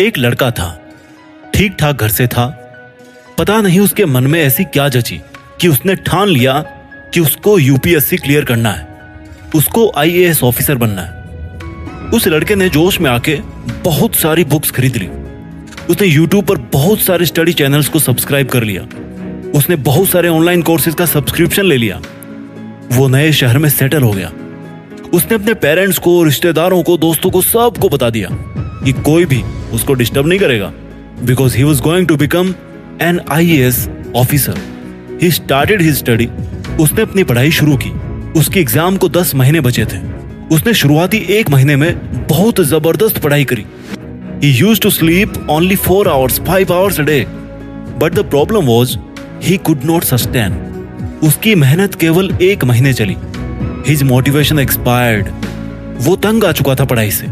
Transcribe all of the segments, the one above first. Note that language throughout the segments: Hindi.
एक लड़का था, ठीक ठाक घर से था। पता नहीं उसके मन में ऐसी क्या जची कि उसने ठान लिया कि उसको यूपीएससी क्लियर करना है, उसको आईएएस ऑफिसर बनना है। उस लड़के ने जोश में आके बहुत सारी बुक्स खरीद ली। उसने यूट्यूब पर बहुत सारे स्टडी चैनल्स को सब्सक्राइब कर लिया। उसने बहुत सारे ऑनलाइन कोर्सेज का सब्सक्रिप्शन ले लिया। वो नए शहर में सेटल हो गया। उसने अपने पेरेंट्स को, रिश्तेदारों को, दोस्तों को, सबको बता दिया कि कोई भी उसको डिस्टर्ब नहीं करेगा, because he was going to become an IAS officer. He started his study. उसने अपनी पढ़ाई शुरू की। उसके एग्जाम को 10 महीने बचे थे। उसने शुरुआती 1 महीने में बहुत जबरदस्त पढ़ाई करी। He used to sleep only 4 hours, 5 hours a day. But the problem was, he could not sustain. उसकी मेहनत केवल 1 महीने चली। His motivation expired. वो तंग आ चुका था पढ़ाई से।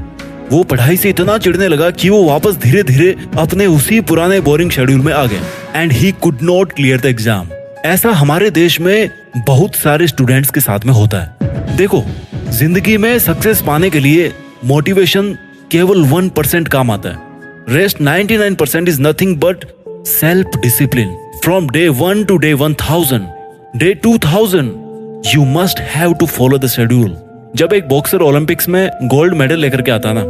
वो पढ़ाई से इतना चिढ़ने लगा कि वो वापस धीरे धीरे अपने उसी पुराने बोरिंग शेड्यूल में आ गया। And he could not clear the exam. ऐसा हमारे देश में बहुत सारे स्टूडेंट्स के साथ में होता है। देखो, जिंदगी में सक्सेस पाने के लिए मोटिवेशन केवल 1% काम आता है। Rest 99% is nothing but self discipline. From day 1 to day 1000, day 2000 you must have to follow the schedule. जब एक बॉक्सर ओलंपिक्स में गोल्ड मेडल लेकर के आता ना,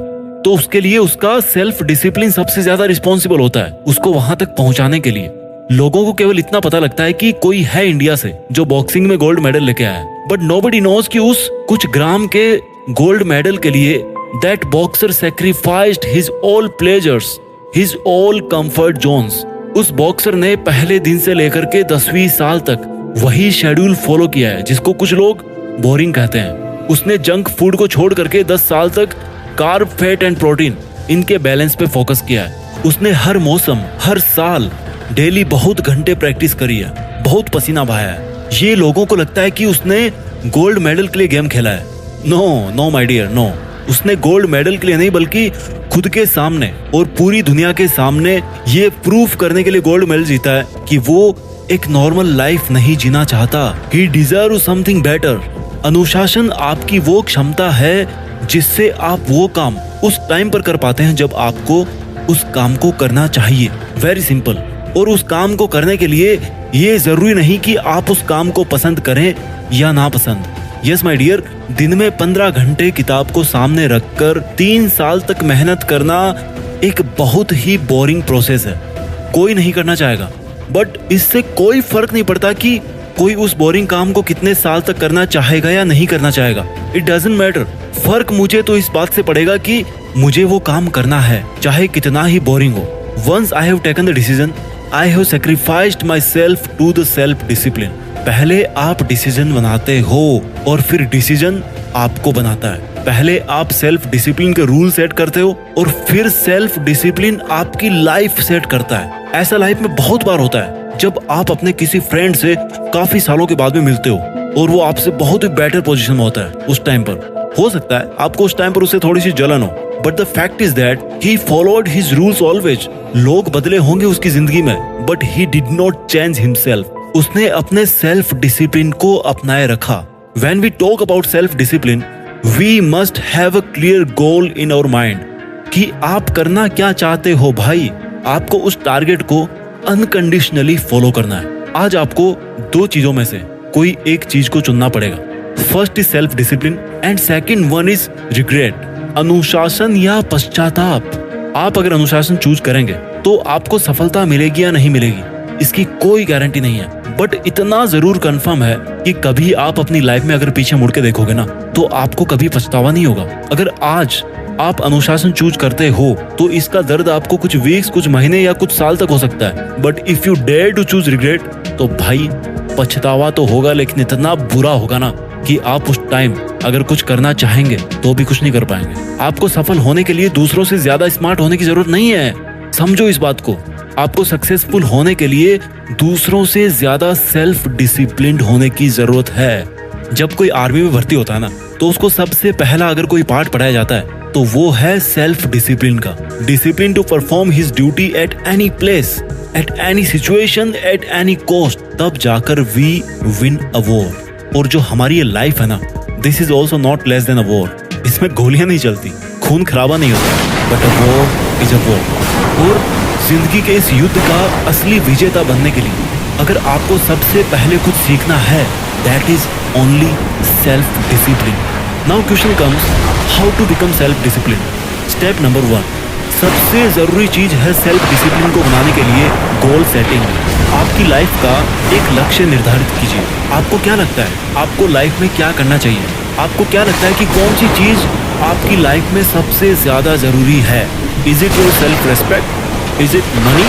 तो उसके लिए उसका सेल्फ डिसिप्लिन सबसे ज्यादा रिस्पॉन्सिबल होता है उसको वहां तक पहुंचाने के लिए। लोगों को केवल इतना पता लगता है कि कोई है इंडिया से जो बॉक्सिंग में गोल्ड मेडल लेके आया है, बट नोबडी नोज कि उस कुछ ग्राम के गोल्ड मेडल के लिए that boxer sacrificed his all pleasures, his all comfort zones. उस बॉक्सर ने पहले दिन से लेकर के 10वीं साल तक वही शेड्यूल फॉलो किया है जिसको कुछ लोग बोरिंग कहते हैं। उसने जंक फूड को छोड़ करके 10 साल तक कार्ब, फैट एंड प्रोटीन इनके बैलेंस पे फोकस किया है। उसने हर मौसम, हर साल डेली बहुत घंटे प्रैक्टिस करी है, बहुत पसीना बहाया है। ये लोगों को लगता है कि उसने गोल्ड मेडल के लिए गेम खेला है। No my dear, no. उसने गोल्ड मेडल के लिए नहीं, बल्कि खुद के सामने और पूरी दुनिया के सामने ये प्रूफ करने के लिए गोल्ड मेडल जीता है कि वो एक नॉर्मल लाइफ नहीं जीना चाहता। He deserves something better. अनुशासन आपकी वो क्षमता है जिससे आप वो काम उस टाइम पर कर पाते हैं जब आपको उस काम को करना चाहिए। Very simple. और उस काम को करने के लिए ये जरूरी नहीं कि आप उस काम को पसंद करें या ना पसंद। यस माय डियर, दिन में 15 घंटे किताब को सामने रखकर 3 साल तक मेहनत करना एक बहुत ही बोरिंग प्रोसेस है। कोई नहीं करना चाहेगा, बट इससे कोई फर्क नहीं पड़ता कि कोई उस बोरिंग काम को कितने साल तक करना चाहेगा या नहीं करना चाहेगा। It doesn't matter. फर्क मुझे तो इस बात से पड़ेगा कि मुझे वो काम करना है, चाहे कितना ही बोरिंग हो। Once I have taken the decision, I have sacrificed my self to the self discipline. पहले आप डिसीजन बनाते हो और फिर डिसीजन आपको बनाता है। पहले आप सेल्फ डिसिप्लिन के रूल सेट करते हो और फिर सेल्फ डिसिप्लिन आपकी लाइफ सेट करता है। ऐसा लाइफ में बहुत बार होता है जब आप अपने किसी फ्रेंड से काफी सालों के बाद में मिलते हो और वो आपसे बहुत ही बेटर पोजीशन में होता है। उस टाइम पर हो सकता है आपको उस टाइम पर उससे थोड़ी सी जलन हो, but the fact is that he followed his rules always. लोग बदले होंगे उसकी जिंदगी में, but he did not change himself. उसने अपने सेल्फ डिसिप्लिन को अपनाए रखा। When we talk about self discipline, we must have a clear goal in our mind कि आप करना क्या चाहते हो भाई। आपको उस टारगेट को अनकंडीशनली फॉलो करना है। आज आपको 2 चीजों में से कोई एक चीज को चुनना पड़ेगा। First is self discipline and second one is regret, अनुशासन या पश्चाताप। आप अगर अनुशासन चूज करेंगे तो आपको सफलता मिलेगी या नहीं मिलेगी इसकी कोई गारंटी नहीं है, बट इतना जरूर कंफर्म है कि कभी आप अपनी लाइफ में अगर पीछे मुड़ के देखोगे ना, तो आपको कभी पछतावा नहीं होगा। अगर आज आप अनुशासन चूज करते हो तो इसका दर्द आपको कुछ वीक्स, कुछ महीने या कुछ साल तक हो सकता है, but if you dare to choose regret तो भाई पछतावा तो होगा, लेकिन इतना बुरा होगा ना कि आप उस टाइम अगर कुछ करना चाहेंगे तो भी कुछ नहीं कर पाएंगे। आपको सफल होने के लिए दूसरों से ज्यादा स्मार्ट होने की जरूरत नहीं है। समझो इस बात को। आपको सक्सेसफुल होने के लिए दूसरों से ज्यादा सेल्फ डिसिप्लिन्ड होने की जरूरत है। जब कोई आर्मी में भर्ती होता है ना, तो उसको सबसे पहला अगर कोई पार्ट पढ़ाया जाता है तो वो है सेल्फ डिसिप्लिन का। Discipline to perform his duty at any place, at any situation, at any cost. तब जाकर वी विन अ वॉर। और जो हमारी ये लाइफ है ना, this is also not less than a war. इसमें गोलियां नहीं चलती, खून खराबा नहीं होता, but a war is a war. और जिंदगी के इस युद्ध का असली विजेता बनने के लिए अगर आपको सबसे पहले कुछ सीखना है, that is only self discipline. Now question comes, how to become self discipline. Step number 1, सबसे जरूरी चीज है सेल्फ डिसिप्लिन को बनाने के लिए गोल सेटिंग। आपकी लाइफ का एक लक्ष्य निर्धारित कीजिए। आपको क्या लगता है आपको लाइफ में क्या करना चाहिए? आपको क्या लगता है कि कौन सी चीज आपकी लाइफ में सबसे ज्यादा जरूरी है? Is it your self respect? Is it money?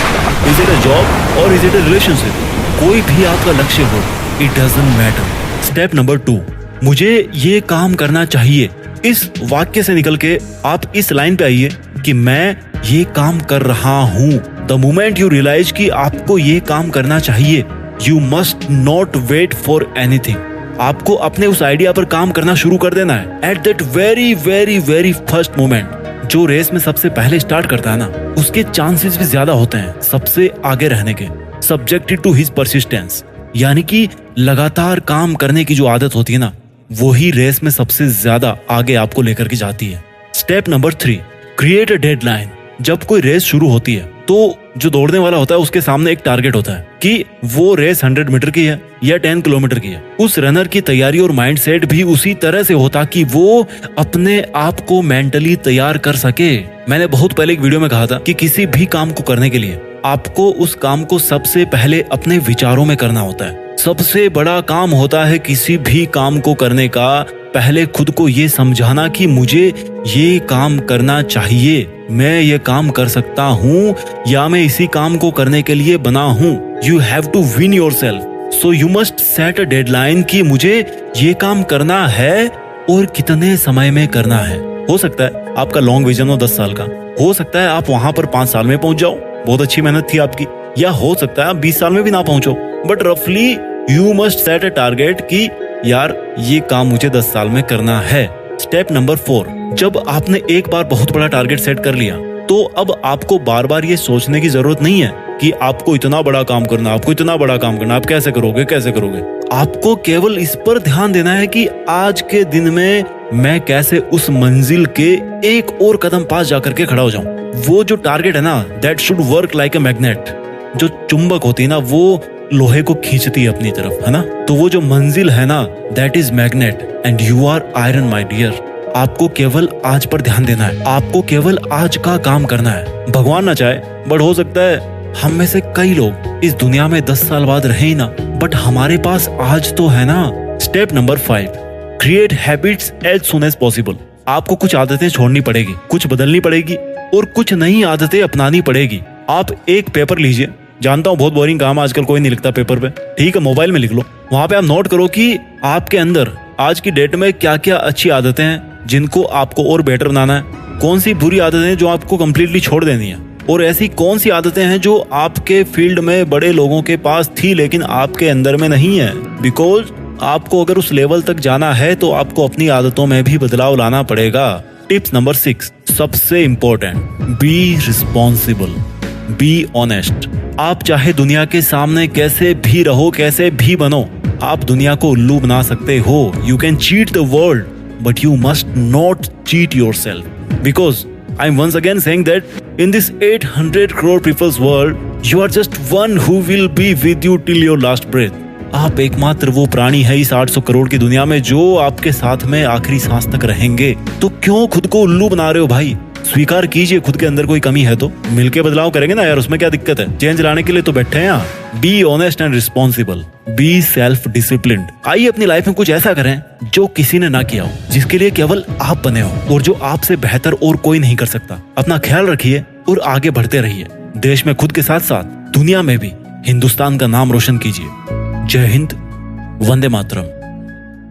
Is it a job? और इज इट अ रिलेशनशिप? कोई भी आपका लक्ष्य हो, it doesn't matter. Step number 2, मुझे ये काम करना चाहिए। इस वाक्य से निकल के आप इस लाइन पे आइए कि मैं ये काम कर रहा हूं। द मोमेंट यू रियलाइज कि आपको ये काम करना चाहिए, you must not wait for anything. आपको अपने उस आइडिया पर काम करना शुरू कर देना है at that very very very first moment. जो रेस में सबसे पहले स्टार्ट करता है ना, उसके चांसेस भी ज्यादा होते हैं सबसे आगे रहने के, सब्जेक्टेड टू हिज परसिस्टेंस। यानी कि लगातार काम करने की जो आदत होती है ना, वही रेस में सबसे ज्यादा आगे आपको लेकर के जाती है। Step number 3, create a deadline. जब कोई रेस शुरू होती है तो जो दौड़ने वाला होता है उसके सामने एक टारगेट होता है कि वो रेस 100 मीटर की है या 10 किलोमीटर की है। उस रनर की तैयारी और माइंडसेट भी उसी तरह से होता कि वो अपने आप को मेंटली तैयार कर सके। मैंने बहुत पहले एक वीडियो में कहा था कि किसी भी काम को करने के लिए आपको उस काम को सबसे पहले अपने विचारों में करना होता है। सबसे बड़ा काम होता है किसी भी काम को करने का पहले खुद को ये समझाना कि मुझे ये काम करना चाहिए, मैं ये काम कर सकता हूँ या मैं इसी काम को करने के लिए बना हूँ। You have to win your self, so you must set a deadline कि मुझे ये काम करना है और कितने समय में करना है। हो सकता है आपका लॉन्ग विजन हो 10 साल का, हो सकता है आप वहां पर 5 साल में पहुंच जाओ, बहुत अच्छी मेहनत थी आपकी, या हो सकता है आप 20 साल में भी ना पहुंचो, बट रफली you must set a target कि यार ये काम मुझे 10 साल में करना है। स्टेप नंबर 4, जब आपने एक बार बहुत बड़ा टारगेट सेट कर लिया तो अब आपको बार बार ये सोचने की जरूरत नहीं है कि आपको इतना बड़ा काम करना, आपको इतना बड़ा काम करना, आप कैसे करोगे कैसे करोगे। आपको केवल इस पर ध्यान देना है कि आज के दिन में मैं कैसे उस मंजिल के एक और कदम पास जाकर के खड़ा हो जाऊं। वो जो टारगेट है ना, that should work like a magnet. जो चुंबक होती है ना, वो लोहे को खींचती है अपनी तरफ, है ना। तो वो जो मंजिल है ना, that is magnet and you are iron my dear. आपको केवल आज पर ध्यान देना है, आपको केवल आज का काम करना है। भगवान ना चाहे, बट हो सकता है हम में से कई लोग इस दुनिया में 10 साल बाद रहे ही ना, बट हमारे पास आज तो है ना। Step number 5, create habits as soon as possible. आपको कुछ आदतें छोड़नी पड़ेगी, कुछ बदलनी पड़ेगी और कुछ नई आदतें अपनानी पड़ेगी। आप एक पेपर लीजिए, जानता हूँ बहुत बोरिंग काम, आजकल कोई नहीं लिखता पेपर पे, ठीक है, मोबाइल में लिख लो। वहां पे आप नोट करो कि आपके अंदर आज की डेट में क्या क्या अच्छी आदतें हैं जिनको आपको और बेटर बनाना है, कौन सी बुरी आदतें हैं जो आपको कंप्लीटली छोड़ देनी है, और ऐसी कौन सी आदतें हैं जो आपके फील्ड में बड़े लोगों के पास थी लेकिन आपके अंदर में नहीं है। बिकॉज आपको अगर उस लेवल तक जाना है तो आपको अपनी आदतों में भी बदलाव लाना पड़ेगा। टिप्स नंबर 6, सबसे important, be responsible, be honest. आप चाहे दुनिया के सामने कैसे भी रहो, कैसे भी बनो, आप दुनिया को उल्लू बना सकते हो। You can cheat the world but you must not cheat yourself, because I am once again saying that in this 800 crore peoples world you are just one who will be with you till your last breath. आप एकमात्र वो प्राणी है इस 800 करोड़ की दुनिया में जो आपके साथ में आखिरी सांस तक रहेंगे। तो क्यों खुद को उल्लू बना रहे हो भाई? स्वीकार कीजिए खुद के अंदर कोई कमी है तो मिलके बदलाव करेंगे ना यार, उसमें क्या दिक्कत है? चेंज लाने के लिए तो बैठे हैं यहाँ। Be honest and responsible, be self disciplined. आइए अपनी लाइफ में कुछ ऐसा करें जो किसी ने ना किया हो, जिसके लिए केवल आप बने हो और जो आपसे बेहतर और कोई नहीं कर सकता। अपना ख्याल रखिए और आगे बढ़ते रहिए। देश में खुद के साथ साथ दुनिया में भी हिंदुस्तान का नाम रोशन कीजिए। जय हिंद, वंदे मातरम।